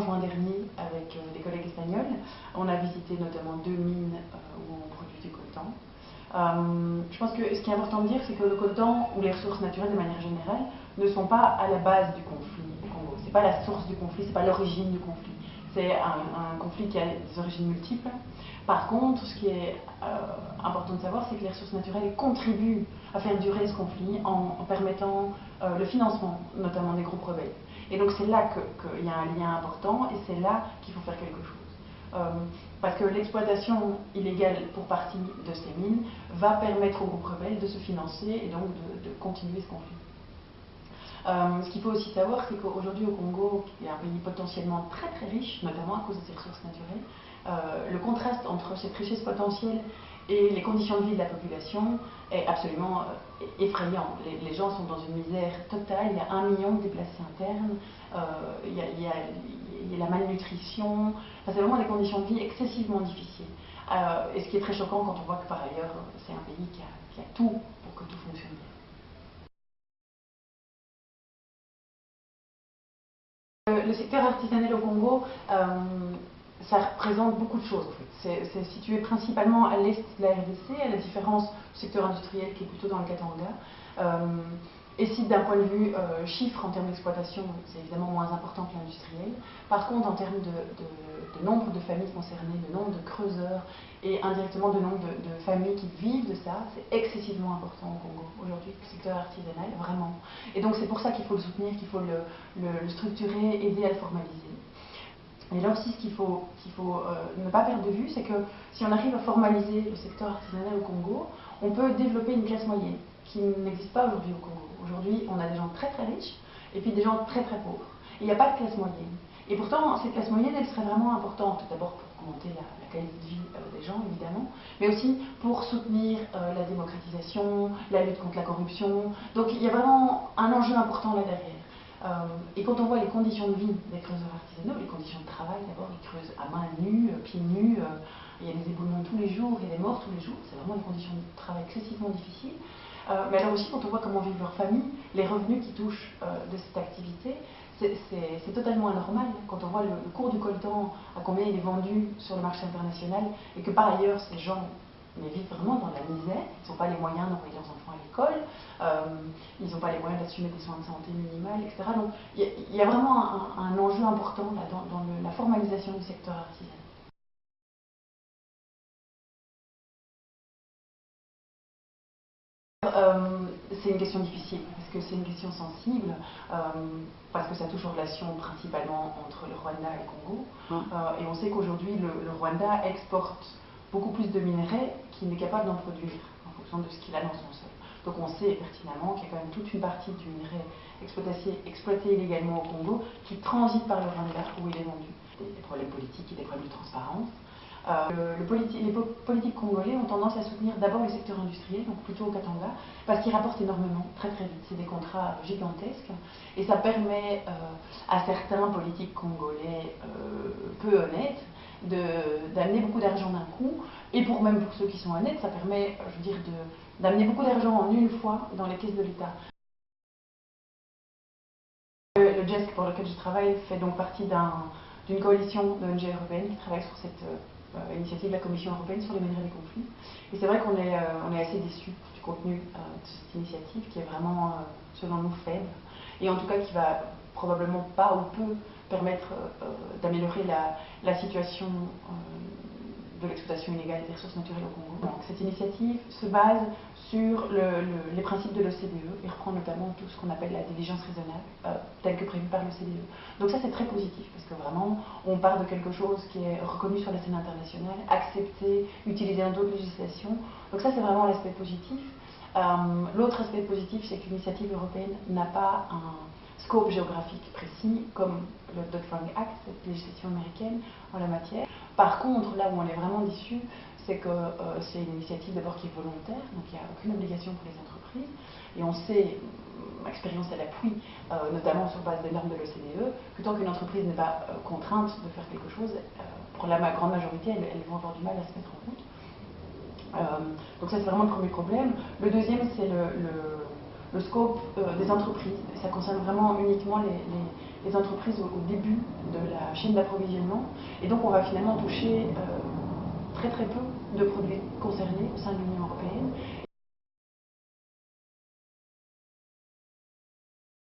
en juin dernier avec des collègues espagnols. On a visité notamment 2 mines où on produit du coltan. Je pense que ce qui est important de dire, c'est que le coltan ou les ressources naturelles de manière générale ne sont pas à la base du conflit au Congo. C'est pas la source du conflit, c'est pas l'origine du conflit. C'est un conflit qui a des origines multiples. Par contre, ce qui est important de savoir, c'est que les ressources naturelles contribuent à faire durer ce conflit en permettant le financement, notamment des groupes rebelles. Et donc c'est là qu'il y a un lien important et c'est là qu'il faut faire quelque chose. Parce que l'exploitation illégale pour partie de ces mines va permettre aux groupes rebelles de se financer et donc de continuer ce conflit. Ce qu'il faut aussi savoir, c'est qu'aujourd'hui au Congo, qui est un pays potentiellement très très riche, notamment à cause de ses ressources naturelles, le contraste entre cette richesse potentielle et les conditions de vie de la population est absolument effrayant. Les gens sont dans une misère totale, il y a 1 million de déplacés internes, il y a la malnutrition, enfin, c'est vraiment des conditions de vie excessivement difficiles. Et ce qui est très choquant quand on voit que par ailleurs c'est un pays qui a tout pour que tout fonctionne bien. Le secteur artisanal au Congo, ça représente beaucoup de choses en fait. C'est situé principalement à l'est de la RDC, à la différence du secteur industriel qui est plutôt dans le Katanga. Et si d'un point de vue chiffre en termes d'exploitation, c'est évidemment moins important que l'industriel. Par contre, en termes de nombre de familles concernées, de nombre de creuseurs et indirectement de nombre de familles qui vivent de ça, c'est excessivement important au Congo aujourd'hui, le secteur artisanal, vraiment. Et donc c'est pour ça qu'il faut le soutenir, qu'il faut le structurer, aider à le formaliser. Et là aussi, ce qu'il faut ne pas perdre de vue, c'est que si on arrive à formaliser le secteur artisanal au Congo, on peut développer une classe moyenne qui n'existe pas aujourd'hui au Congo. Aujourd'hui, on a des gens très très riches et puis des gens très très pauvres. Et il n'y a pas de classe moyenne. Et pourtant, cette classe moyenne, elle serait vraiment importante, d'abord pour augmenter la qualité de vie des gens, évidemment, mais aussi pour soutenir la démocratisation, la lutte contre la corruption. Donc il y a vraiment un enjeu important là derrière. Et quand on voit les conditions de vie des creuseurs artisanaux, les conditions de travail, d'abord ils creusent à main nue, pieds nus, il y a des éboulements tous les jours, il y a des morts tous les jours, c'est vraiment des conditions de travail excessivement difficiles. Mais alors aussi quand on voit comment vivent leurs familles, les revenus qu'ils touchent de cette activité, c'est totalement anormal quand on voit le cours du coltan, à combien il est vendu sur le marché international, et que par ailleurs ces gens vivent vraiment dans la misère, ils n'ont pas les moyens d'envoyer leurs enfants à l'école, ils n'ont pas les moyens d'assumer des soins de santé minimales, etc. Donc il y a vraiment un enjeu important là, dans la formalisation du secteur artisanal. C'est une question difficile, parce que c'est une question sensible, parce que ça touche aux relations principalement entre le Rwanda et le Congo. Et on sait qu'aujourd'hui, le Rwanda exporte beaucoup plus de minerais qu'il n'est capable d'en produire, en fonction de ce qu'il a dans son sol. Donc on sait pertinemment qu'il y a quand même toute une partie du minerai exploité illégalement au Congo qui transite par le Rwanda, où il est vendu. Des problèmes politiques et des problèmes de transparence. Les politiques congolais ont tendance à soutenir d'abord le secteur industriel, donc plutôt au Katanga, parce qu'il rapporte énormément, très très vite. C'est des contrats gigantesques et ça permet à certains politiques congolais peu honnêtes d'amener beaucoup d'argent d'un coup. Et même pour ceux qui sont honnêtes, ça permet, je veux dire, d'amener beaucoup d'argent en une fois dans les caisses de l'État. Le GESC pour lequel je travaille fait donc partie d'une coalition d'ONG européennes qui travaille sur cette initiative de la Commission européenne sur les minerais des conflits. Et c'est vrai qu'on est assez déçus du contenu de cette initiative qui est vraiment, selon nous, faible. Et en tout cas qui va probablement pas ou peu permettre d'améliorer la situation de l'exploitation illégale des ressources naturelles au Congo. Donc, cette initiative se base sur les principes de l'OCDE et reprend notamment tout ce qu'on appelle la diligence raisonnable, telle que prévue par l'OCDE. Donc ça c'est très positif, parce que vraiment on part de quelque chose qui est reconnu sur la scène internationale, accepté, utilisé dans d'autres législations. Donc ça c'est vraiment l'aspect positif. L'autre aspect positif, c'est que l'initiative européenne n'a pas un scope géographique précis, comme le Dodd-Frank Act, cette législation américaine en la matière. Par contre, là où on est vraiment déçu, c'est que c'est une initiative d'abord qui est volontaire, donc il n'y a aucune obligation pour les entreprises. Et on sait, expérience à l'appui, notamment sur base des normes de l'OCDE, que tant qu'une entreprise n'est pas contrainte de faire quelque chose, pour la grande majorité, elles vont avoir du mal à se mettre en route. Donc ça c'est vraiment le premier problème. Le deuxième, c'est le scope des entreprises. Ça concerne vraiment uniquement les entreprises au début de la chaîne d'approvisionnement. Et donc on va finalement toucher très peu de produits concernés au sein de l'Union européenne.